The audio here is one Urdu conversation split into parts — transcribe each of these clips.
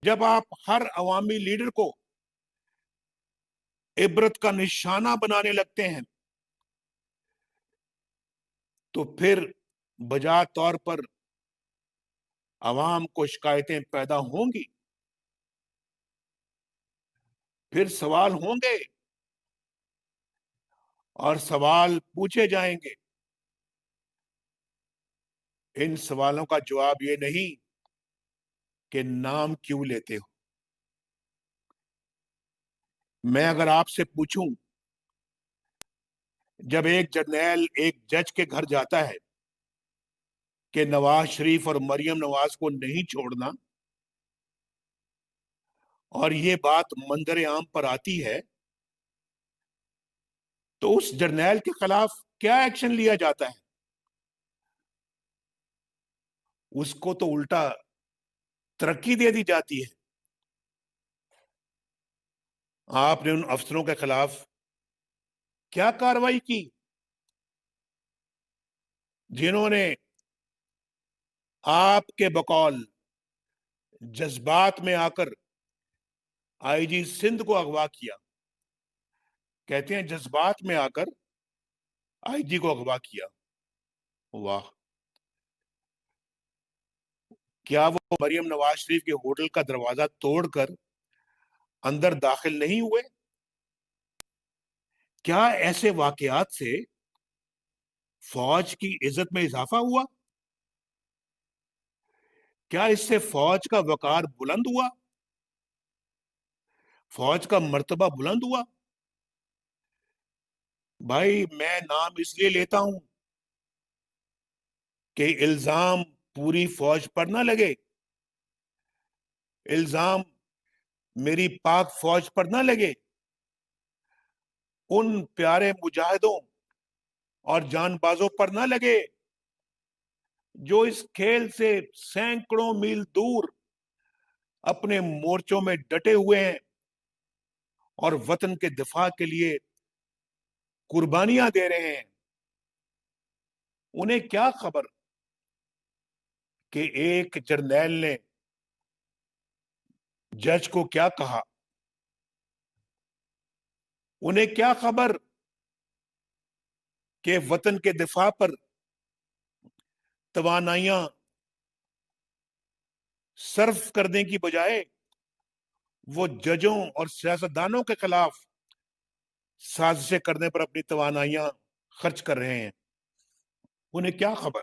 جب آپ ہر عوامی لیڈر کو عبرت کا نشانہ بنانے لگتے ہیں تو پھر بجا طور پر عوام کو شکایتیں پیدا ہوں گی، پھر سوال ہوں گے اور سوال پوچھے جائیں گے۔ ان سوالوں کا جواب یہ نہیں کہ نام کیوں لیتے ہو۔ میں اگر آپ سے پوچھوں، جب ایک جرنیل ایک جج کے گھر جاتا ہے کہ نواز شریف اور مریم نواز کو نہیں چھوڑنا، اور یہ بات منظر عام پر آتی ہے، تو اس جرنیل کے خلاف کیا ایکشن لیا جاتا ہے؟ اس کو تو الٹا ترقی دے دی جاتی ہے۔ آپ نے ان افسروں کے خلاف کیا کارروائی کی جنہوں نے آپ کے بقول جذبات میں آ کر آئی جی سندھ کو اغوا کیا؟ کہتے ہیں جذبات میں آ کر آئی جی کو اغوا کیا۔ واہ! کیا وہ مریم نواز شریف کے ہوٹل کا دروازہ توڑ کر اندر داخل نہیں ہوئے؟ کیا ایسے واقعات سے فوج کی عزت میں اضافہ ہوا؟ کیا اس سے فوج کا وقار بلند ہوا؟ فوج کا مرتبہ بلند ہوا؟ بھائی، میں نام اس لیے لیتا ہوں کہ الزام پوری فوج پر نہ لگے، الزام میری پاک فوج پر نہ لگے، ان پیارے مجاہدوں اور جان بازوں پر نہ لگے جو اس کھیل سے سینکڑوں میل دور اپنے مورچوں میں ڈٹے ہوئے ہیں اور وطن کے دفاع کے لیے قربانیاں دے رہے ہیں۔ انہیں کیا خبر کہ ایک جرنیل نے جج کو کیا کہا؟ انہیں کیا خبر کہ وطن کے دفاع پر توانائیاں صرف کرنے کی بجائے وہ ججوں اور سیاستدانوں کے خلاف سازشیں کرنے پر اپنی توانائیاں خرچ کر رہے ہیں؟ انہیں کیا خبر؟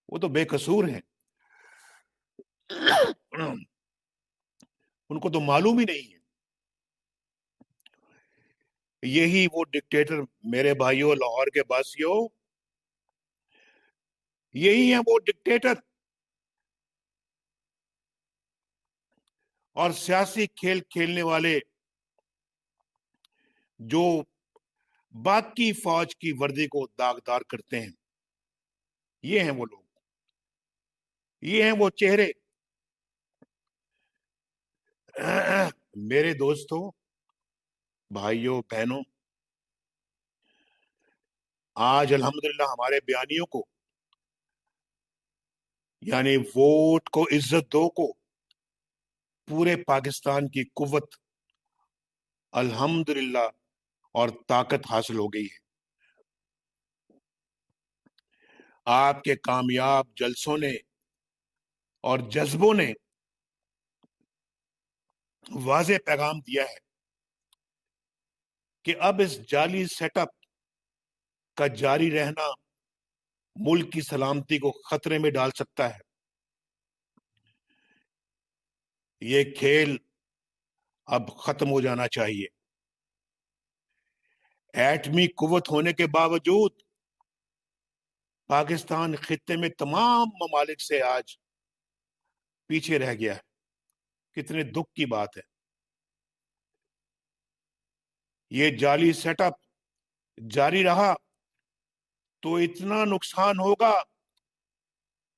وہ تو بے قصور ہیں، ان کو تو معلوم ہی نہیں ہے۔ یہی وہ ڈکٹیٹر، میرے بھائیوں لاہور کے باسیوں، یہی ہیں وہ ڈکٹیٹر اور سیاسی کھیل کھیلنے والے جو باقی فوج کی وردی کو داغدار کرتے ہیں۔ یہ ہیں وہ لوگ، یہ ہیں وہ چہرے۔ میرے دوستوں، بھائیوں، بہنوں، آج الحمدللہ ہمارے بیانیوں کو، یعنی ووٹ کو عزت دو کو، پورے پاکستان کی قوت الحمدللہ اور طاقت حاصل ہو گئی ہے۔ آپ کے کامیاب جلسوں نے اور جذبوں نے واضح پیغام دیا ہے کہ اب اس جعلی سیٹ اپ کا جاری رہنا ملک کی سلامتی کو خطرے میں ڈال سکتا ہے۔ یہ کھیل اب ختم ہو جانا چاہیے۔ ایٹمی قوت ہونے کے باوجود پاکستان خطے میں تمام ممالک سے آج پیچھے رہ گیا ہے۔ کتنے دکھ کی بات ہے۔ یہ جعلی سیٹ اپ جاری رہا تو اتنا نقصان ہوگا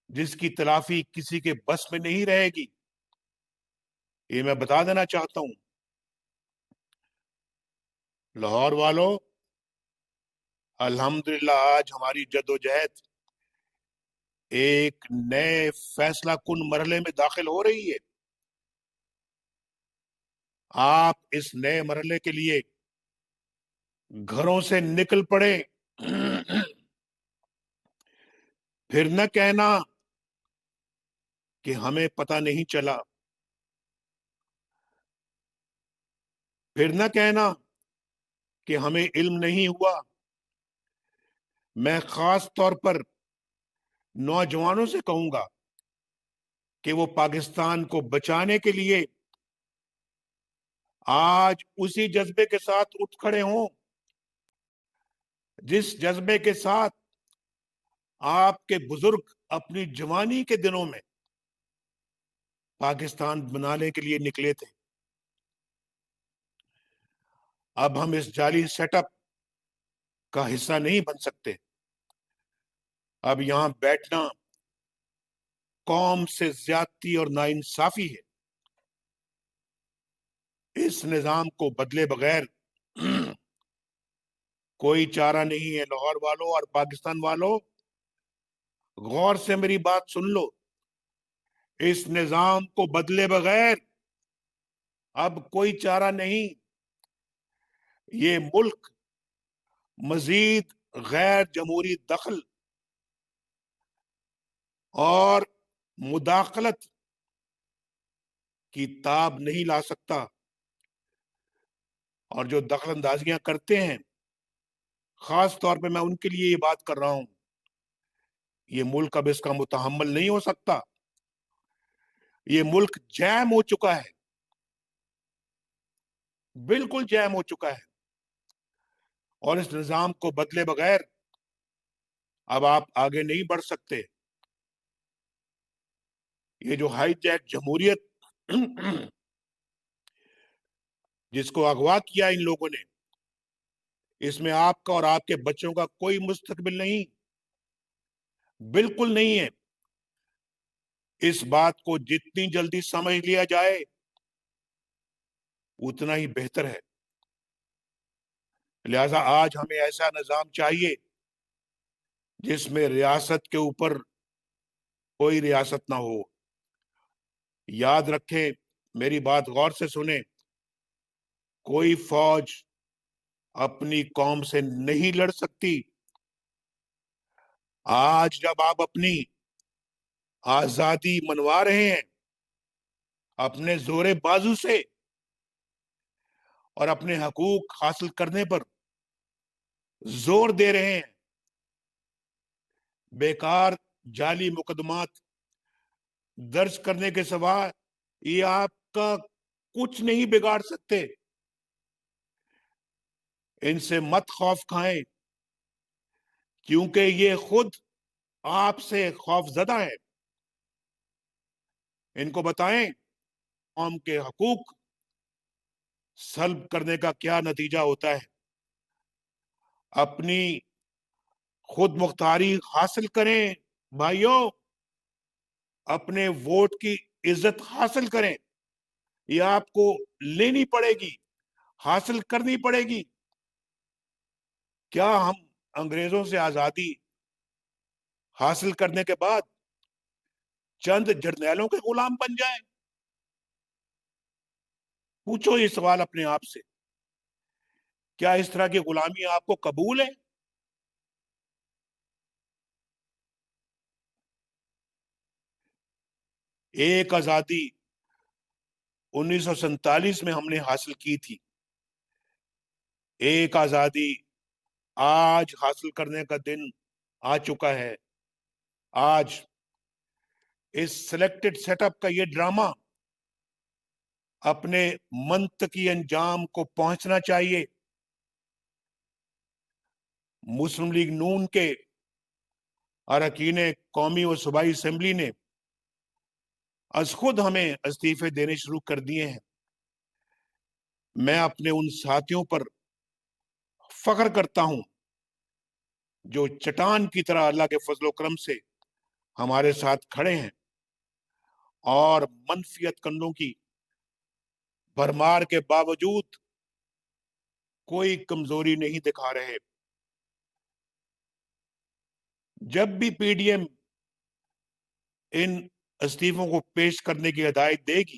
جس کی تلافی کسی کے بس میں نہیں رہے گی۔ یہ میں بتا دینا چاہتا ہوں لاہور والوں، الحمدللہ آج ہماری جدوجہد ایک نئے فیصلہ کن مرحلے میں داخل ہو رہی ہے۔ آپ اس نئے مرحلے کے لیے گھروں سے نکل پڑے. پھر نہ کہنا کہ ہمیں پتہ نہیں چلا. پھر نہ کہنا کہ ہمیں علم نہیں ہوا. میں خاص طور پر نوجوانوں سے کہوں گا کہ وہ پاکستان کو بچانے کے لیے آج اسی جذبے کے ساتھ اٹھ کھڑے ہوں جس جذبے کے ساتھ آپ کے بزرگ اپنی جوانی کے دنوں میں پاکستان بنانے کے لیے نکلے تھے. اب ہم اس جعلی سیٹ اپ کا حصہ نہیں بن سکتے. اب یہاں بیٹھنا قوم سے زیادتی اور ناانصافی ہے. اس نظام کو بدلے بغیر کوئی چارہ نہیں ہے. لاہور والوں اور پاکستان والوں غور سے میری بات سن لو. اس نظام کو بدلے بغیر اب کوئی چارہ نہیں. یہ ملک مزید غیر جمہوری دخل اور مداخلت کی تاب نہیں لا سکتا. اور جو دخل اندازیاں کرتے ہیں خاص طور پہ میں ان کے لیے یہ بات کر رہا ہوں. یہ ملک اب اس کا متحمل نہیں ہو سکتا. یہ ملک جیم ہو چکا ہے. بالکل جیم ہو چکا ہے. اور اس نظام کو بدلے بغیر اب آپ آگے نہیں بڑھ سکتے. یہ جو ہائی ٹیک جمہوریت جس کو اغوا کیا ان لوگوں نے، اس میں آپ کا اور آپ کے بچوں کا کوئی مستقبل نہیں. بالکل نہیں ہے. اس بات کو جتنی جلدی سمجھ لیا جائے اتنا ہی بہتر ہے. لہذا آج ہمیں ایسا نظام چاہیے جس میں ریاست کے اوپر کوئی ریاست نہ ہو. یاد رکھیں، میری بات غور سے سنیں، کوئی فوج اپنی قوم سے نہیں لڑ سکتی. آج جب آپ اپنی آزادی منوا رہے ہیں اپنے زور بازو سے اور اپنے حقوق حاصل کرنے پر زور دے رہے ہیں، بیکار جعلی مقدمات درج کرنے کے سوا یہ آپ کا کچھ نہیں بگاڑ سکتے. ان سے مت خوف کھائیں کیونکہ یہ خود آپ سے خوف زدہ ہے. ان کو بتائیں قوم کے حقوق سلب کرنے کا کیا نتیجہ ہوتا ہے. اپنی خود مختاری حاصل کریں بھائیوں. اپنے ووٹ کی عزت حاصل کریں. یہ آپ کو لینی پڑے گی، حاصل کرنی پڑے گی. کیا ہم انگریزوں سے آزادی حاصل کرنے کے بعد چند جرنیلوں کے غلام بن جائیں؟ پوچھو یہ سوال اپنے آپ سے. کیا اس طرح کی غلامی آپ کو قبول ہے؟ ایک آزادی 1947 میں ہم نے حاصل کی تھی. ایک آزادی آج حاصل کرنے کا دن آ چکا ہے. آج اس سلیکٹڈ سیٹ اپ کا یہ ڈرامہ اپنے منطقی انجام کو پہنچنا چاہیے. مسلم لیگ نون کے اراکین قومی و صوبائی اسمبلی نے از خود ہمیں استعفے دینے شروع کر دیے ہیں. میں اپنے ان ساتھیوں پر فخر کرتا ہوں جو چٹان کی طرح اللہ کے فضل و کرم سے ہمارے ساتھ کھڑے ہیں اور منفیت کنوں کی بھرمار کے باوجود کوئی کمزوری نہیں دکھا رہے. جب بھی پی ڈی ایم ان استعفوں کو پیش کرنے کی ہدایت دے گی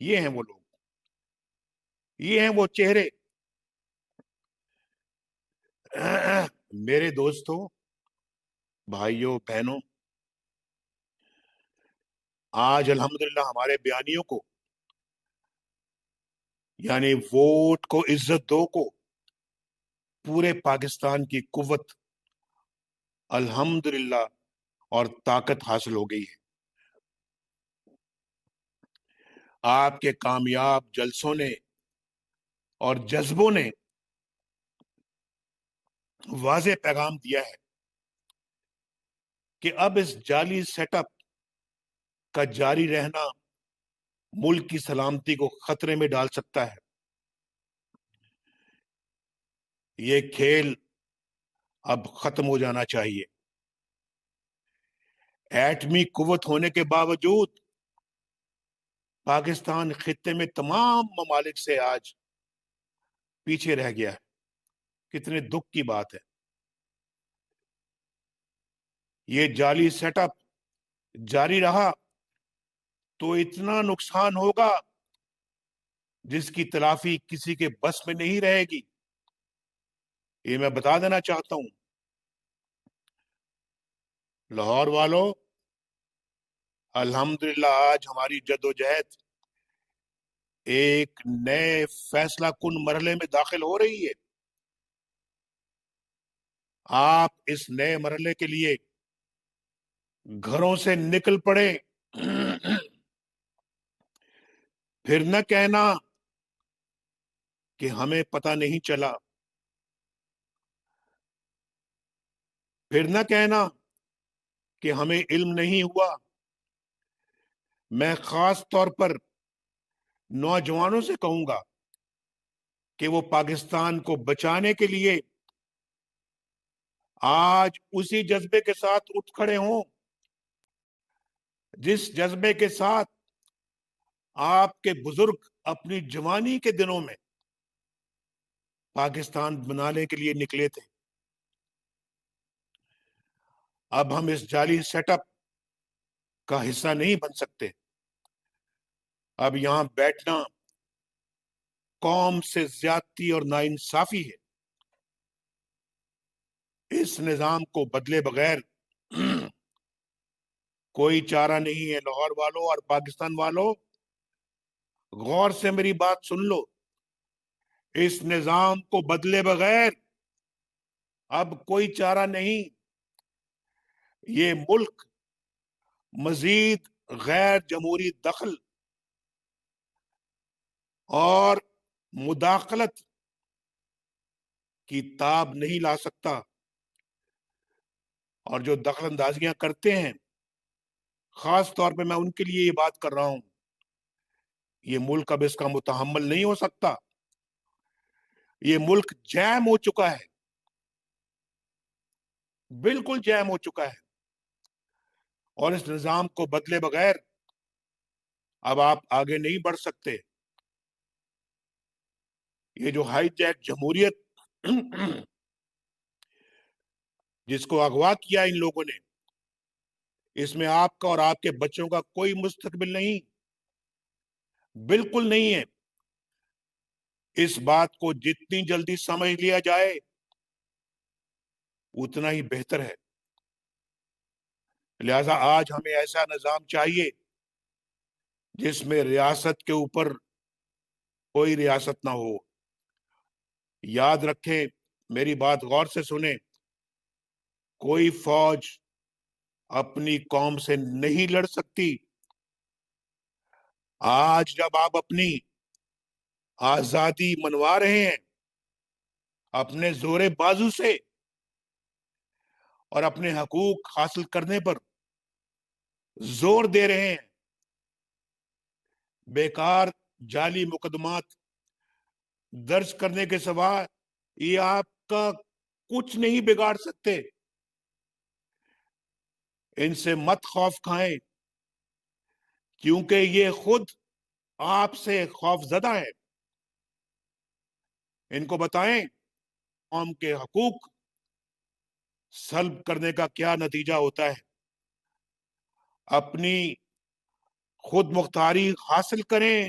یہ ہیں وہ لوگ، یہ ہیں وہ چہرے۔ میرے دوستوں، بھائیوں، بہنوں، آج الحمدللہ ہمارے بیانیوں کو، یعنی ووٹ کو عزت دو کو، پورے پاکستان کی قوت الحمدللہ اور طاقت حاصل ہو گئی ہے۔ آپ کے کامیاب جلسوں نے اور جذبوں نے واضح پیغام دیا ہے کہ اب اس جعلی سیٹ اپ کا جاری رہنا ملک کی سلامتی کو خطرے میں ڈال سکتا ہے۔ یہ کھیل اب ختم ہو جانا چاہیے۔ ایٹمی قوت ہونے کے باوجود پاکستان خطے میں تمام ممالک سے آج پیچھے رہ گیا ہے۔ کتنے دکھ کی بات ہے۔ یہ جعلی سیٹ اپ جاری رہا تو اتنا نقصان ہوگا جس کی تلافی کسی کے بس میں نہیں رہے گی۔ یہ میں بتا دینا چاہتا ہوں لاہور والوں، الحمدللہ آج ہماری جدوجہد ایک نئے فیصلہ کن مرحلے میں داخل ہو رہی ہے۔ آپ اس نئے مرحلے کے لیے گھروں سے نکل پڑے۔ پھر نہ کہنا کہ ہمیں پتہ نہیں چلا، پھر نہ کہنا کہ ہمیں علم نہیں ہوا۔ میں خاص طور پر نوجوانوں سے کہوں گا کہ وہ پاکستان کو بچانے کے لیے آج اسی جذبے کے ساتھ اٹھ کھڑے ہوں جس جذبے کے ساتھ آپ کے بزرگ اپنی جوانی کے دنوں میں پاکستان بنانے کے لیے نکلے تھے۔ اب ہم اس جعلی سیٹ اپ کا حصہ نہیں بن سکتے۔ اب یہاں بیٹھنا قوم سے زیادتی اور ناانصافی ہے۔ اس نظام کو بدلے بغیر کوئی چارہ نہیں ہے۔ لاہور والوں اور پاکستان والوں، غور سے میری بات سن لو۔ اس نظام کو بدلے بغیر اب کوئی چارہ نہیں۔ یہ ملک مزید غیر جمہوری دخل اور مداخلت کی تاب نہیں لا سکتا، اور جو دخل اندازیاں کرتے ہیں، خاص طور پہ میں ان کے لیے یہ بات کر رہا ہوں، یہ ملک اب اس کا متحمل نہیں ہو سکتا۔ یہ ملک جیم ہو چکا ہے، بالکل جیم ہو چکا ہے، اور اس نظام کو بدلے بغیر اب آپ آگے نہیں بڑھ سکتے۔ یہ جو ہائی ٹیک جمہوریت جس کو اغوا کیا ان لوگوں نے، اس میں آپ کا اور آپ کے بچوں کا کوئی مستقبل نہیں، بالکل نہیں ہے۔ اس بات کو جتنی جلدی سمجھ لیا جائے اتنا ہی بہتر ہے۔ لہذا آج ہمیں ایسا نظام چاہیے جس میں ریاست کے اوپر کوئی ریاست نہ ہو۔ یاد رکھیں، میری بات غور سے سنیں، کوئی فوج اپنی قوم سے نہیں لڑ سکتی۔ آج جب آپ اپنی آزادی منوا رہے ہیں اپنے زور بازو سے اور اپنے حقوق حاصل کرنے پر زور دے رہے ہیں، بیکار جعلی مقدمات درج کرنے کے سوا یہ آپ کا کچھ نہیں بگاڑ سکتے۔ ان سے مت خوف کھائیں، کیونکہ یہ خود آپ سے خوف زدہ ہے۔ ان کو بتائیں قوم کے حقوق سلب کرنے کا کیا نتیجہ ہوتا ہے۔ اپنی خود مختاری حاصل کریں،